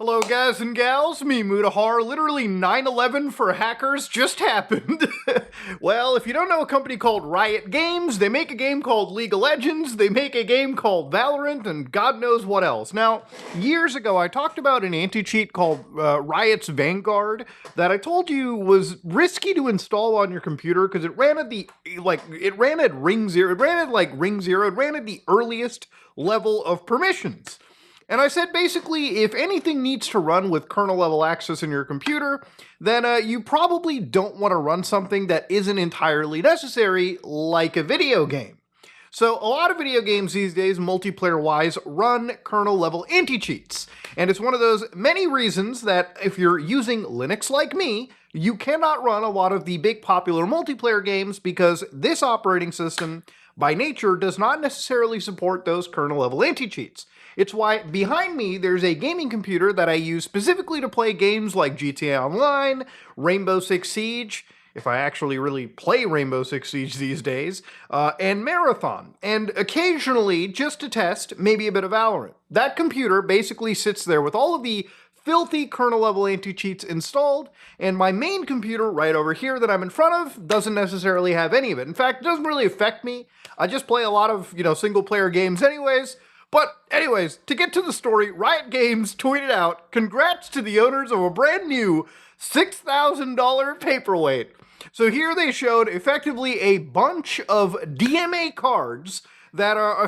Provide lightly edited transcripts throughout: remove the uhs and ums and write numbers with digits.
Hello guys and gals, me Mudahar, literally 9/11 for hackers just happened. Well, if you don't know a company called Riot Games, they make a game called League of Legends, they make a game called Valorant, and God knows what else. Now, years ago I talked about an anti-cheat called Riot's Vanguard that I told you was risky to install on your computer because it ran at ring zero, it ran at the earliest level of permissions. And I said basically, if anything needs to run with kernel level access in your computer, then you probably don't want to run something that isn't entirely necessary, like a video game. So a lot of video games these days, multiplayer-wise, run kernel level anti-cheats. And it's one of those many reasons that if you're using Linux like me, you cannot run a lot of the big popular multiplayer games because this operating system, by nature, does not necessarily support those kernel level anti-cheats. It's why behind me there's a gaming computer that I use specifically to play games like GTA Online, Rainbow Six Siege, if I actually really play Rainbow Six Siege these days, and Marathon, and occasionally, just to test, maybe a bit of Valorant. That computer basically sits there with all of the filthy kernel level anti-cheats installed, and my main computer right over here that I'm in front of doesn't necessarily have any of it. In fact, it doesn't really affect me. I just play a lot of, single player games anyways. But anyways, to get to the story, Riot Games tweeted out, "Congrats to the owners of a brand new $6,000 paperweight." So here they showed effectively a bunch of DMA cards that are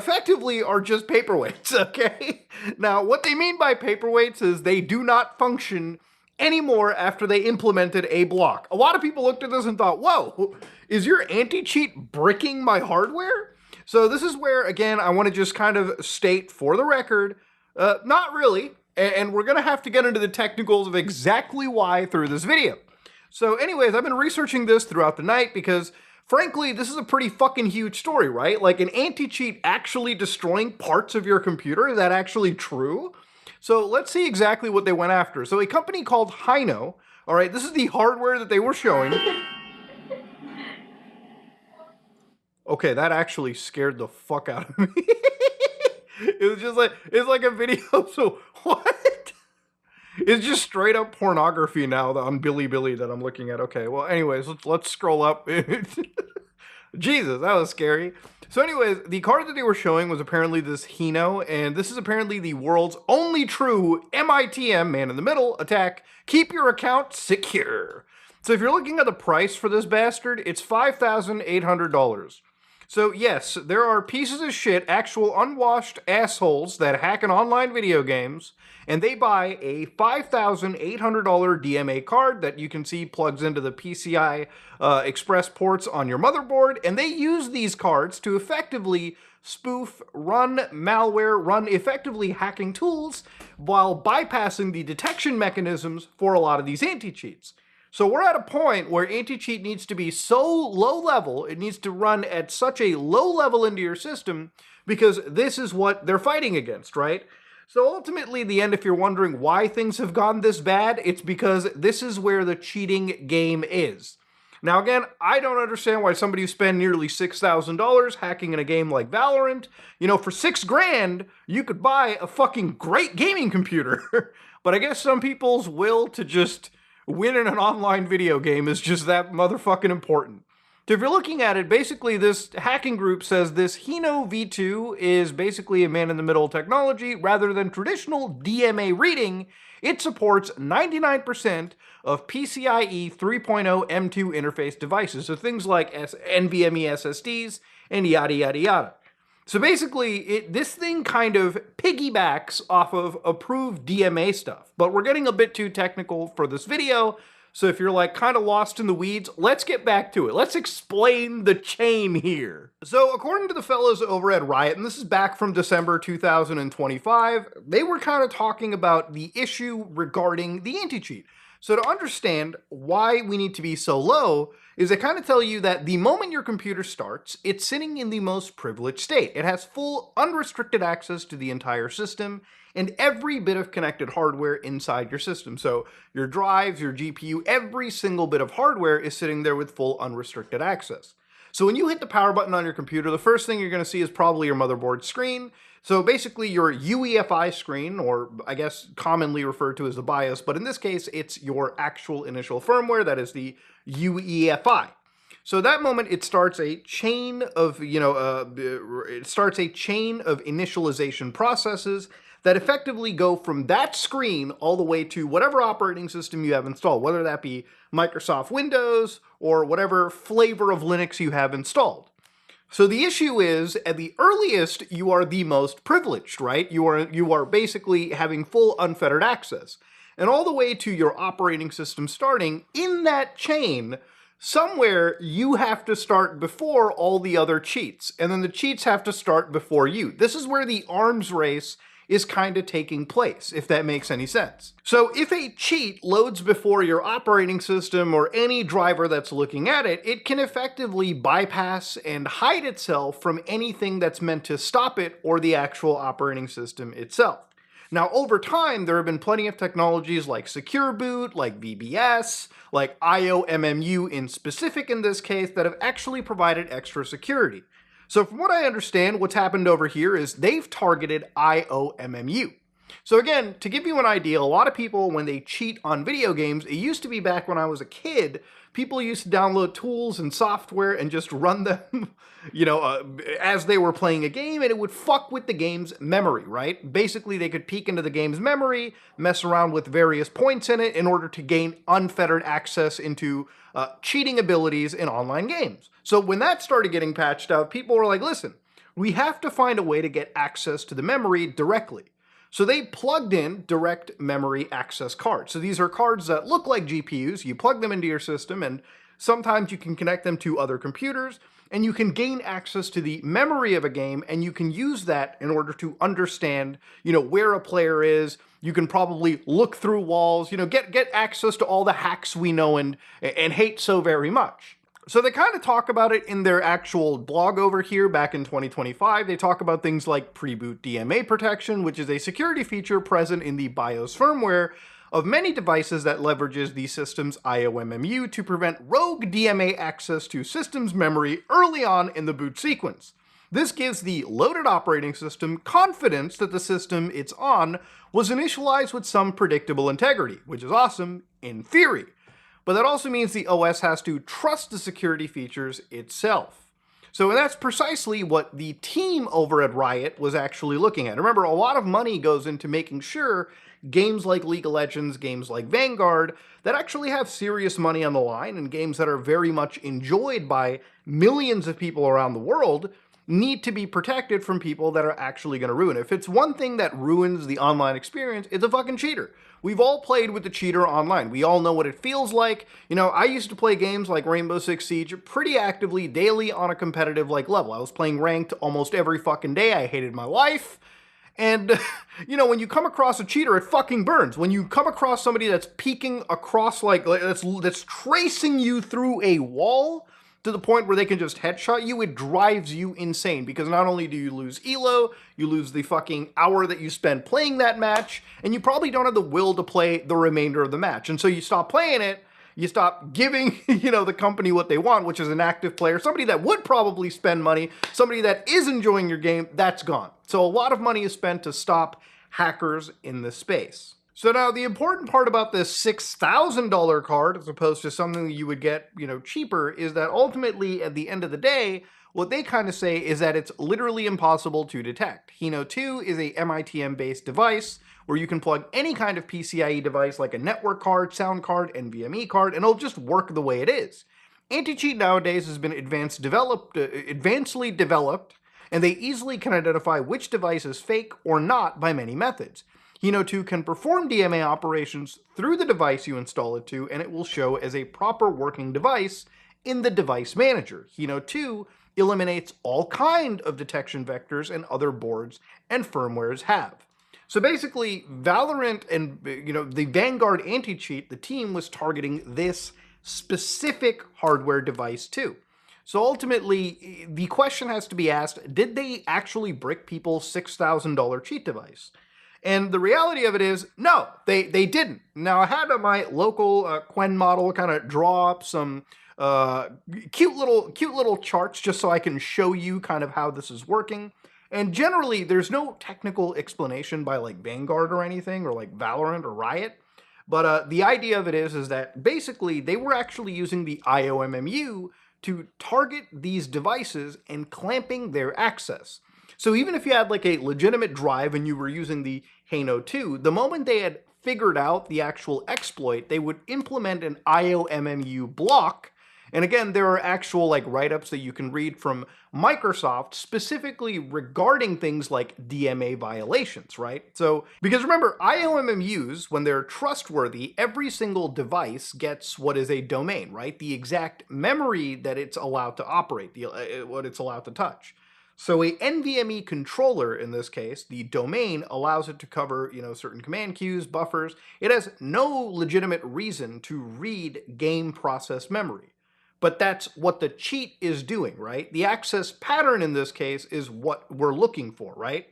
just paperweights, okay? Now, what they mean by paperweights is they do not function anymore after they implemented a block. A lot of people looked at this and thought, whoa, is your anti-cheat bricking my hardware? So this is where, again, I want to just kind of state for the record, not really, and we're going to have to get into the technicals of exactly why through this video. So anyways, I've been researching this throughout the night because, frankly, this is a pretty fucking huge story, right? Like an anti-cheat actually destroying parts of your computer, is that actually true? So let's see exactly what they went after. So a company called Hino, all right, this is the hardware that they were showing. Okay, that actually scared the fuck out of me. It's like a video, so what? It's just straight up pornography now on Bilibili that I'm looking at. Okay, well anyways, let's scroll up. Jesus, that was scary. So anyways, the card that they were showing was apparently this Hino, and this is apparently the world's only true MITM, man in the middle, attack. Keep your account secure. So if you're looking at the price for this bastard, it's $5,800. So yes, there are pieces of shit, actual unwashed assholes that hack in online video games, and they buy a $5,800 DMA card that you can see plugs into the PCI Express ports on your motherboard, and they use these cards to effectively spoof, run malware, run effectively hacking tools, while bypassing the detection mechanisms for a lot of these anti-cheats. So we're at a point where anti-cheat needs to be so low level, it needs to run at such a low level into your system, because this is what they're fighting against, right? So ultimately, in the end, if you're wondering why things have gone this bad, it's because this is where the cheating game is. Now again, I don't understand why somebody who spent nearly $6,000 hacking in a game like Valorant, for $6,000, you could buy a fucking great gaming computer. But I guess some people's will to just win in an online video game is just that motherfucking important. So if you're looking at it, basically this hacking group says this Hino V2 is basically a man-in-the-middle technology. Rather than traditional DMA reading, it supports 99% of PCIe 3.0 M2 interface devices. So things like NVMe SSDs and yada yada yada. So basically, this thing kind of piggybacks off of approved DMA stuff. But we're getting a bit too technical for this video, so if you're like kind of lost in the weeds, let's get back to it. Let's explain the chain here. So according to the fellows over at Riot, and this is back from December 2025, they were kind of talking about the issue regarding the anti-cheat. So to understand why we need to be so low is they kind of tell you that the moment your computer starts, it's sitting in the most privileged state. It has full unrestricted access to the entire system and every bit of connected hardware inside your system. So your drives, your GPU, every single bit of hardware is sitting there with full unrestricted access. So when you hit the power button on your computer, the first thing you're going to see is probably your motherboard screen. So basically your UEFI screen, or I guess commonly referred to as the BIOS, but in this case, it's your actual initial firmware, that is the UEFI. So at that moment, it starts a chain of, initialization processes that effectively go from that screen all the way to whatever operating system you have installed, whether that be Microsoft Windows or whatever flavor of Linux you have installed. So the issue is, at the earliest, you are the most privileged, right? You are basically having full unfettered access. And all the way to your operating system starting, in that chain, somewhere you have to start before all the other cheats. And then the cheats have to start before you. This is where the arms race is kind of taking place, if that makes any sense. So if a cheat loads before your operating system or any driver that's looking at it, it can effectively bypass and hide itself from anything that's meant to stop it or the actual operating system itself. Now, over time, there have been plenty of technologies like Secure Boot, like VBS, like IOMMU in specific in this case, that have actually provided extra security. So from what I understand, what's happened over here is they've targeted IOMMU. So again, to give you an idea, a lot of people, when they cheat on video games, it used to be back when I was a kid, people used to download tools and software and just run them, as they were playing a game, and it would fuck with the game's memory, right? Basically, they could peek into the game's memory, mess around with various points in it in order to gain unfettered access into cheating abilities in online games. So when that started getting patched out, people were like, listen, we have to find a way to get access to the memory directly. So they plugged in direct memory access cards. So these are cards that look like GPUs. You plug them into your system, and sometimes you can connect them to other computers, and you can gain access to the memory of a game, and you can use that in order to understand, where a player is. You can probably look through walls, get access to all the hacks we know and hate so very much. So they kind of talk about it in their actual blog over here back in 2025. They talk about things like pre-boot DMA protection, which is a security feature present in the BIOS firmware of many devices that leverages the system's IOMMU to prevent rogue DMA access to system's memory early on in the boot sequence. This gives the loaded operating system confidence that the system it's on was initialized with some predictable integrity, which is awesome in theory. But that also means the OS has to trust the security features itself. So that's precisely what the team over at Riot was actually looking at. Remember, a lot of money goes into making sure games like League of Legends, games like Vanguard, that actually have serious money on the line, and games that are very much enjoyed by millions of people around the world, need to be protected from people that are actually going to ruin it. If it's one thing that ruins the online experience, it's a fucking cheater. We've all played with the cheater online. We all know what it feels like. I used to play games like Rainbow Six Siege pretty actively daily on a competitive level. I was playing ranked almost every fucking day. I hated my life. And, when you come across a cheater, it fucking burns. When you come across somebody that's peeking across, that's tracing you through a wall to the point where they can just headshot you, it drives you insane, because not only do you lose elo, you lose the fucking hour that you spend playing that match, and you probably don't have the will to play the remainder of the match. And so you stop playing it, you stop giving, the company what they want, which is an active player, somebody that would probably spend money, somebody that is enjoying your game, that's gone. So a lot of money is spent to stop hackers in this space. So now the important part about this $6,000 card, as opposed to something that you would get, cheaper, is that ultimately at the end of the day, what they kind of say is that it's literally impossible to detect. Hino 2 is a MITM-based device where you can plug any kind of PCIe device like a network card, sound card, NVMe card, and it'll just work the way it is. Anti-cheat nowadays has been advancedly developed, and they easily can identify which device is fake or not by many methods. Hino 2 can perform DMA operations through the device you install it to, and it will show as a proper working device in the device manager. Hino 2 eliminates all kind of detection vectors and other boards and firmwares have. So basically, Valorant and the Vanguard anti-cheat, the team was targeting this specific hardware device too. So ultimately, the question has to be asked, did they actually brick people's $6,000 cheat device? And the reality of it is, no, they didn't. Now, I had my local Quen model kind of draw up some uh, cute little charts just so I can show you kind of how this is working. And generally, there's no technical explanation by like Vanguard or anything, or like Valorant or Riot. But the idea of it is that basically they were actually using the IOMMU to target these devices and clamping their access. So even if you had like a legitimate drive and you were using the Hano 2, the moment they had figured out the actual exploit, they would implement an IOMMU block. And again, there are actual like write-ups that you can read from Microsoft specifically regarding things like DMA violations, right? So, because remember, IOMMUs, when they're trustworthy, every single device gets what is a domain, right? The exact memory that it's allowed to operate, what it's allowed to touch. So a NVMe controller, in this case, the domain allows it to cover, certain command queues, buffers. It has no legitimate reason to read game process memory. But that's what the cheat is doing, right? The access pattern in this case is what we're looking for, right?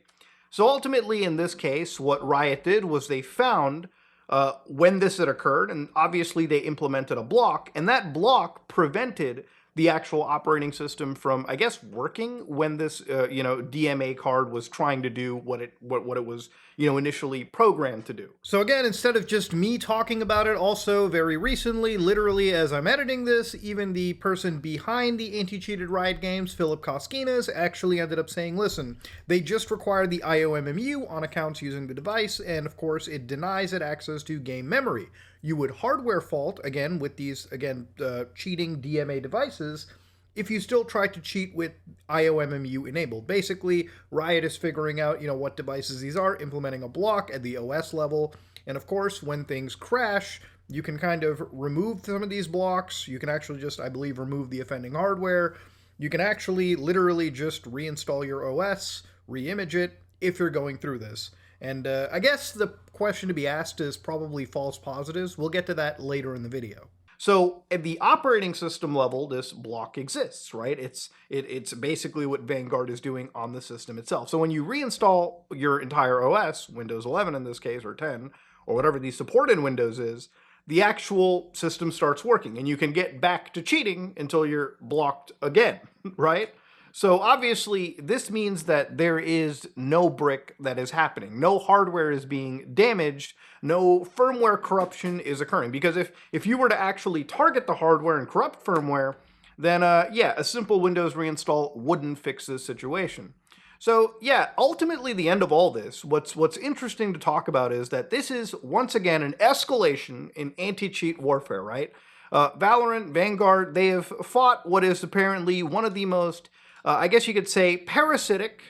So ultimately, in this case, what Riot did was they found when this had occurred, and obviously they implemented a block, and that block prevented the actual operating system from, I guess, working when this, DMA card was trying to do what it was, initially programmed to do. So again, instead of just me talking about it, also very recently, literally as I'm editing this, even the person behind the anti-cheated Riot games, Philip Koskinas, actually ended up saying, listen, they just require the IOMMU on accounts using the device, and of course it denies it access to game memory. You would hardware fault, again, with these, cheating DMA devices, if you still try to cheat with IOMMU enabled. Basically, Riot is figuring out, what devices these are, implementing a block at the OS level, and of course, when things crash, you can kind of remove some of these blocks. You can actually just, I believe, remove the offending hardware. You can actually literally just reinstall your OS, reimage it, if you're going through this. And I guess the question to be asked is probably false positives. We'll get to that later in the video. So at the operating system level, this block exists, right? It's basically what Vanguard is doing on the system itself. So when you reinstall your entire OS, Windows 11 in this case, or 10, or whatever the support in Windows is, the actual system starts working, and you can get back to cheating until you're blocked again, right? So obviously, this means that there is no brick that is happening. No hardware is being damaged. No firmware corruption is occurring. Because if you were to actually target the hardware and corrupt firmware, then a simple Windows reinstall wouldn't fix this situation. So yeah, ultimately the end of all this, what's interesting to talk about is that this is, once again, an escalation in anti-cheat warfare, right? Valorant, Vanguard, they have fought what is apparently one of the most I guess you could say parasitic,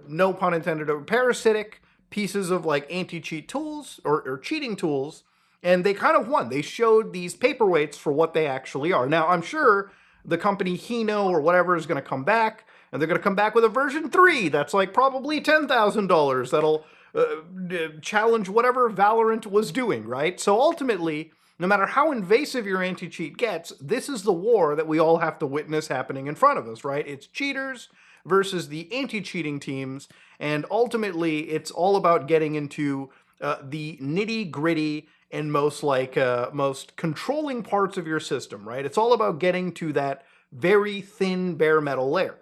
no pun intended, parasitic pieces of like anti-cheat tools or cheating tools, and they kind of won. They showed these paperweights for what they actually are. Now, I'm sure the company Hino or whatever is going to come back, and they're going to come back with a version 3 that's like probably $10,000 that'll challenge whatever Valorant was doing, right? So ultimately, no matter how invasive your anti-cheat gets, this is the war that we all have to witness happening in front of us, right? It's cheaters versus the anti-cheating teams, and ultimately it's all about getting into the nitty-gritty and most controlling parts of your system, right? It's all about getting to that very thin bare metal layer.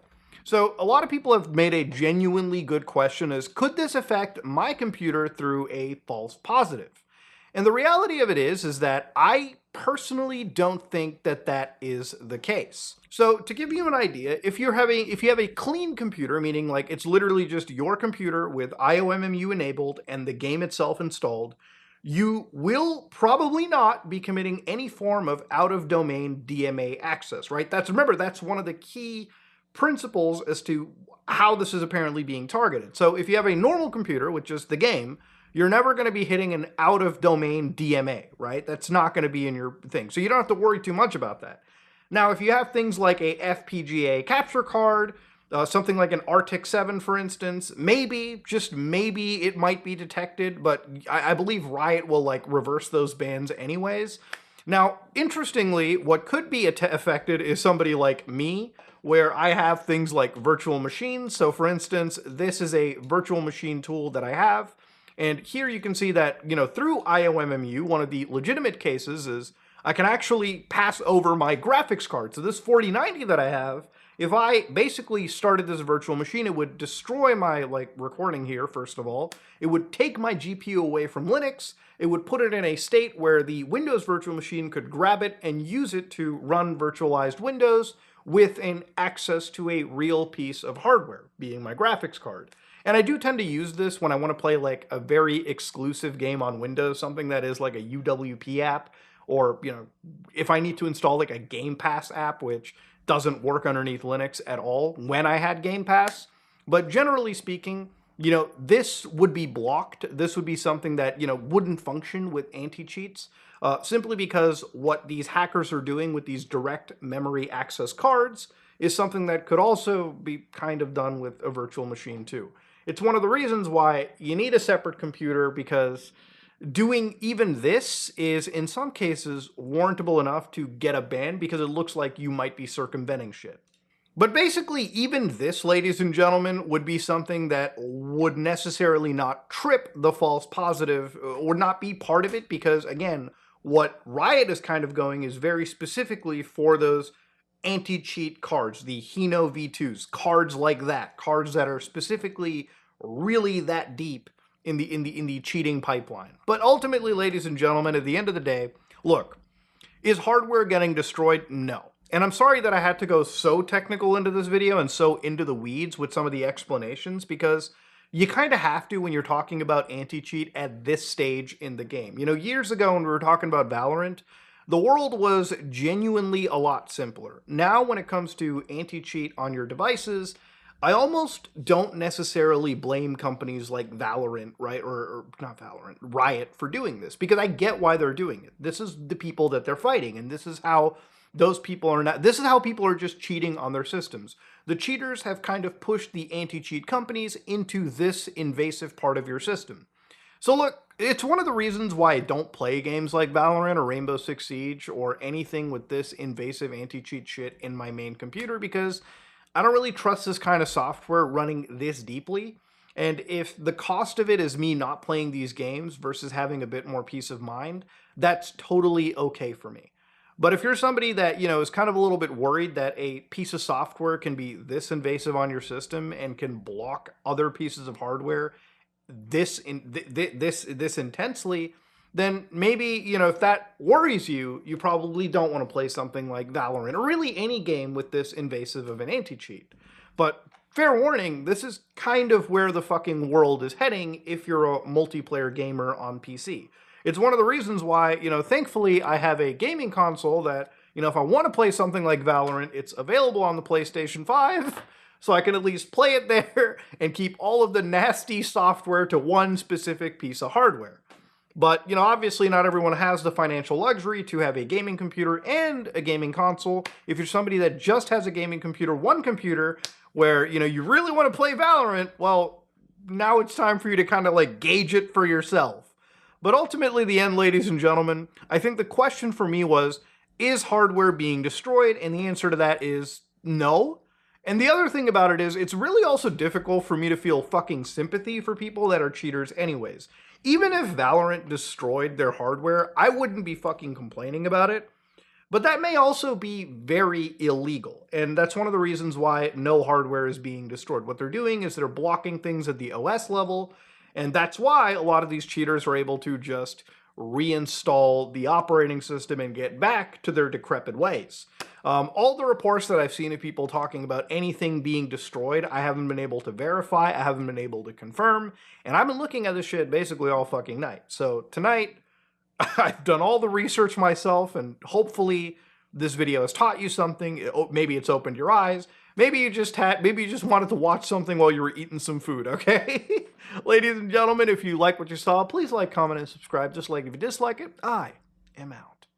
So a lot of people have made a genuinely good question is, could this affect my computer through a false positive? And the reality of it is that I personally don't think that that is the case. So to give you an idea, if you have a clean computer, meaning like it's literally just your computer with IOMMU enabled and the game itself installed, you will probably not be committing any form of out-of-domain DMA access, right? Remember, that's one of the key principles as to how this is apparently being targeted. So if you have a normal computer, which is the game, you're never going to be hitting an out-of-domain DMA, right? That's not going to be in your thing. So you don't have to worry too much about that. Now, if you have things like a FPGA capture card, something like an RTX 7, for instance, maybe, just maybe, it might be detected, but I believe Riot will, like, reverse those bans anyways. Now, interestingly, what could be affected is somebody like me, where I have things like virtual machines. So, for instance, this is a virtual machine tool that I have. And here you can see that, through IOMMU, one of the legitimate cases is I can actually pass over my graphics card. So this 4090 that I have, if I basically started this virtual machine, it would destroy my recording here, first of all. It would take my GPU away from Linux. It would put it in a state where the Windows virtual machine could grab it and use it to run virtualized Windows with an access to a real piece of hardware, being my graphics card. And I do tend to use this when I want to play like a very exclusive game on Windows, something that is like a UWP app, or, you know, if I need to install like a Game Pass app, which doesn't work underneath Linux at all when I had Game Pass. But generally speaking, you know, this would be blocked. This would be something that, you know, wouldn't function with anti-cheats, simply because what these hackers are doing with these direct memory access cards is something that could also be kind of done with a virtual machine too. It's one of the reasons why you need a separate computer, because doing even this is, in some cases, warrantable enough to get a ban because it looks like you might be circumventing shit. But basically, even this, ladies and gentlemen, would be something that would necessarily not trip the false positive or not be part of it, because, again, what Riot is kind of going is very specifically for those anti-cheat cards, the Hino V2s, cards like that, cards that are specifically really that deep in the cheating pipeline. But ultimately, ladies and gentlemen, at the end of the day, look, is hardware getting destroyed? No. And I'm sorry that I had to go so technical into this video and so into the weeds with some of the explanations, because you kind of have to when you're talking about anti-cheat at this stage in the game. You know, years ago when we were talking about Valorant, the world was genuinely a lot simpler. Now when it comes to anti-cheat on your devices, I almost don't necessarily blame companies like Valorant, right, or not Valorant, Riot, for doing this, because I get why they're doing it. This is the people that they're fighting, and this is how those people are not, this is how people are just cheating on their systems. The cheaters have kind of pushed the anti-cheat companies into this invasive part of your system. So look, it's one of the reasons why I don't play games like Valorant or Rainbow Six Siege or anything with this invasive anti-cheat shit in my main computer, because I don't really trust this kind of software running this deeply. And if the cost of it is me not playing these games versus having a bit more peace of mind, that's totally okay for me. But if you're somebody that, you know, is kind of a little bit worried that a piece of software can be this invasive on your system and can block other pieces of hardware this intensely, then maybe, you know, if that worries you, you probably don't want to play something like Valorant or really any game with this invasive of an anti-cheat. But fair warning, this is kind of where the fucking world is heading if you're a multiplayer gamer on PC. It's one of the reasons why, you know, thankfully I have a gaming console that, you know, if I want to play something like Valorant, it's available on the PlayStation 5, so I can at least play it there and keep all of the nasty software to one specific piece of hardware. But, you know, obviously not everyone has the financial luxury to have a gaming computer and a gaming console. If you're somebody that just has a gaming computer, one computer, where, you know, you really want to play Valorant, well, now it's time for you to kind of like gauge it for yourself. But ultimately, the end, ladies and gentlemen, I think the question for me was, is hardware being destroyed? And the answer to that is no. And the other thing about it is, it's really also difficult for me to feel fucking sympathy for people that are cheaters anyways. Even if Valorant destroyed their hardware, I wouldn't be fucking complaining about it. But that may also be very illegal. And that's one of the reasons why no hardware is being destroyed. What they're doing is they're blocking things at the OS level. And that's why a lot of these cheaters are able to just reinstall the operating system and get back to their decrepit ways. All the reports that I've seen of people talking about anything being destroyed, I haven't been able to verify, I haven't been able to confirm, and I've been looking at this shit basically all fucking night. So tonight, I've done all the research myself, and hopefully this video has taught you something. Maybe it's opened your eyes. Maybe you just wanted to watch something while you were eating some food, okay? Ladies and gentlemen, if you like what you saw, please like, comment, and subscribe. Just like if you dislike it, I am out.